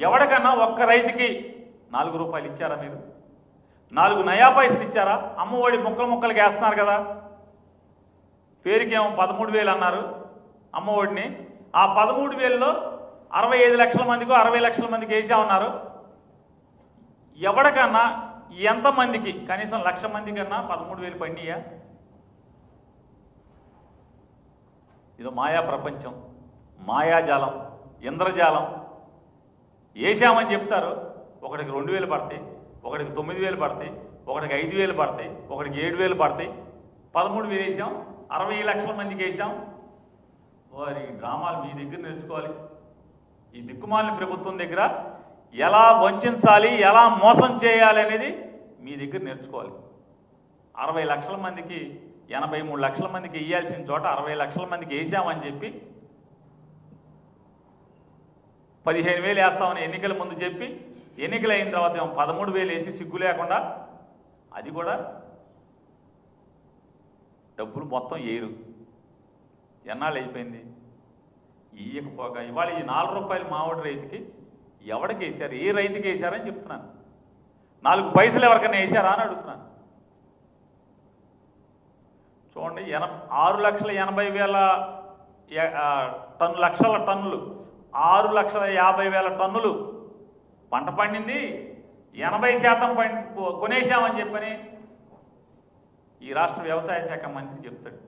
ఎవరికన్నా ఒక్క రైతుకి 4 రూపాయలు ఇచ్చారా? మీరు 4 నయా పైసలు ఇచ్చారా? అమ్మఒడి ముక్కలుగా వేస్తున్నారు కదా, పేరుకేమో 13,000 అన్నారు అమ్మఒడిని. ఆ 13,000లో 65 లక్షల మందికో 60 లక్షల మందికి వేసామన్నారు. ఎవరికన్నా ఎంతమందికి కనీసం 1,00,000 మంది కన్నా 13,000 పండియా? ఇదో మాయా ప్రపంచం, మాయాజాలం, ఇంద్రజాలం. వేసామని చెప్తారు, ఒకడికి 2,000 పడతాయి, ఒకడికి 9,000 పడతాయి, ఒకడికి 5,000 పడతాయి, ఒకడికి 7,000 పడతాయి. 13,000 వేసాం, 60 లక్షల మందికి వేసాం. వారి డ్రామాలు మీ దగ్గర నేర్చుకోవాలి. ఈ దిక్కుమాలిన ప్రభుత్వం దగ్గర ఎలా వంచాలి, ఎలా మోసం చేయాలి అనేది మీ దగ్గర నేర్చుకోవాలి. 60 లక్షల మందికి 83 లక్షల మందికి వేయాల్సిన చోట 60 లక్షల మందికి వేసామని చెప్పి 15,000 వేస్తామని ఎన్నికల ముందు చెప్పి ఎన్నికలు అయిన తర్వాత 13,000 వేసి సిగ్గు లేకుండా అది కూడా డబ్బులు మొత్తం ఏరు. ఎన్నాళ్ళు అయిపోయింది ఇయ్యకపోగా. ఇవాళ ఈ 4 రూపాయలు మామిడి రైతుకి ఎవరికి వేశారు? ఏ రైతుకి వేశారని చెప్తున్నాను. 4 పైసలు ఎవరికైనా వేశారా అని అడుగుతున్నాను. చూడండి, 6,80,000 లక్షల టన్నులు, 6,50,000 టన్నులు పంట పండింది. 80% కొనేసామని చెప్పని ఈ రాష్ట్ర వ్యవసాయ శాఖ మంత్రి చెప్తాడు.